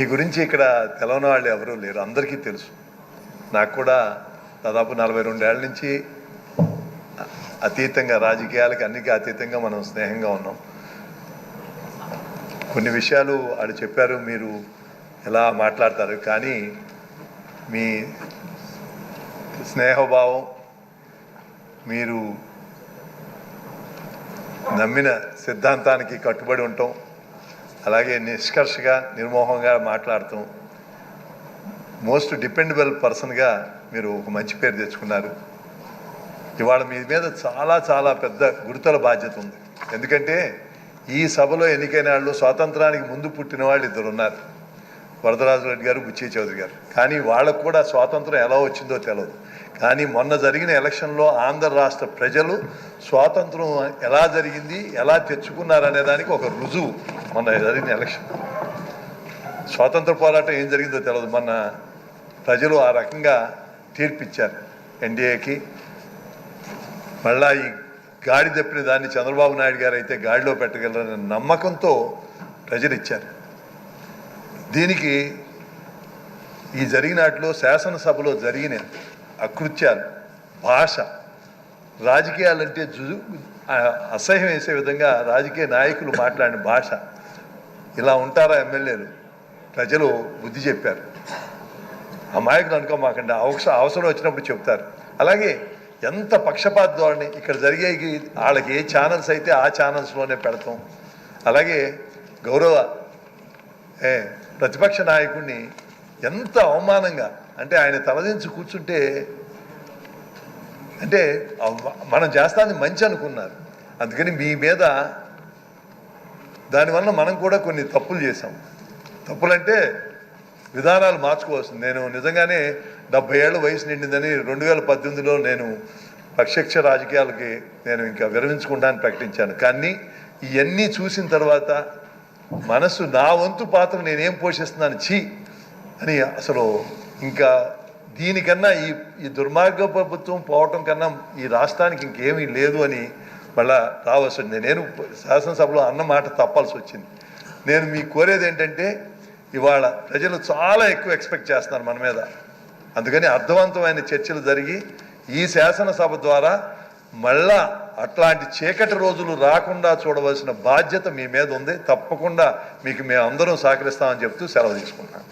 ఈ గురించి ఇక్కడ తెలవని వాళ్ళు ఎవరూ లేరు, అందరికీ తెలుసు. నాకు కూడా దాదాపు 42 ఏళ్ల నుంచి అతీతంగా, రాజకీయాలకి అన్నిటికీ అతీతంగా మనం స్నేహంగా ఉన్నాం. కొన్ని విషయాలు వాళ్ళు చెప్పారు, మీరు ఎలా మాట్లాడతారు, కానీ మీ స్నేహభావం, మీరు నమ్మిన సిద్ధాంతానికి కట్టుబడి ఉంటాం, అలాగే నిష్కర్షగా నిర్మోహంగా మాట్లాడతాం, మోస్ట్ డిపెండబుల్ పర్సన్గా మీరు ఒక మంచి పేరు తెచ్చుకున్నారు. ఇవాళ మీ మీద చాలా చాలా పెద్ద గురుతర బాధ్యత ఉంది. ఎందుకంటే ఈ సభలో ఎన్నికైన వాళ్ళు స్వాతంత్రానికి ముందు పుట్టిన వాళ్ళు 2 ఉన్నారు, వరదరాజు రెడ్డి గారు, బుచ్చి చౌదరి గారు. కానీ వాళ్ళకు కూడా స్వాతంత్రం ఎలా వచ్చిందో తెలియదు. కానీ మొన్న జరిగిన ఎలక్షన్లో ఆంధ్ర రాష్ట్ర ప్రజలు స్వాతంత్రం ఎలా జరిగింది, ఎలా తెచ్చుకున్నారనే దానికి ఒక రుజువు మొన్న జరిగిన ఎలక్షన్. స్వాతంత్ర పోరాటం ఏం జరిగిందో తెలియదు, మొన్న ప్రజలు ఆ రకంగా తీర్పిచ్చారు ఎన్డీఏకి. మళ్ళా ఈ గాడి తప్పిన దాన్ని చంద్రబాబు నాయుడు గారు అయితే గాడిలో పెట్టగలరనే నమ్మకంతో ప్రజలు ఇచ్చారు. దీనికి ఈ జరిగినట్లు శాసనసభలో జరిగిన అకృత్యాలు, భాష, రాజకీయాలంటే అసహ్యం వేసే విధంగా రాజకీయ నాయకులు మాట్లాడిన భాష, ఇలా ఉంటారా ఎమ్మెల్యేలు? ప్రజలు బుద్ధి చెప్పారు. అమాయకులు అనుకోమాకండి, అవసరం వచ్చినప్పుడు చెప్తారు. అలాగే ఎంత పక్షపాత ధోరణి ఇక్కడ జరిగే, వాళ్ళకి ఏ ఛానల్స్ అయితే ఆ ఛానల్స్లోనే పెడతాం. అలాగే గౌరవ ప్రతిపక్ష నాయకుడిని ఎంత అవమానంగా, అంటే ఆయన తలదించి కూర్చుంటే, అంటే మనం చేస్తాన్ని మంచి అనుకున్నారు. అందుకని మీ మీద దానివల్ల మనం కూడా కొన్ని తప్పులు చేసాం. తప్పులంటే విధానాలు మార్చుకోవాల్సింది. నేను నిజంగానే 70 ఏళ్ళ వయసు నిండిందని 2018లో నేను ప్రత్యక్ష రాజకీయాలకి నేను ఇంకా విరమించుకుంటానని ప్రకటించాను. కానీ ఇవన్నీ చూసిన తర్వాత మనసు, నా వంతు పాత్ర నేనేం పోషిస్తున్నాను అని అసలు ఇంకా దీనికన్నా ఈ దుర్మార్గ ప్రభుత్వం పోవటం కన్నా ఈ రాష్ట్రానికి ఇంకేమీ లేదు అని మళ్ళా రావాల్సింది. నేను శాసనసభలో అన్న మాట తప్పాల్సి వచ్చింది. నేను మీకు కోరేది ఏంటంటే, ఇవాళ ప్రజలు చాలా ఎక్కువ ఎక్స్పెక్ట్ చేస్తున్నారు మన మీద. అందుకని అర్థవంతమైన చర్చలు జరిగి ఈ శాసనసభ ద్వారా మళ్ళా అట్లాంటి చీకటి రోజులు రాకుండా చూడవలసిన బాధ్యత మీ మీద ఉంది. తప్పకుండా మీకు మేము అందరం సహకరిస్తామని చెప్తూ సెలవు తీసుకుంటాను.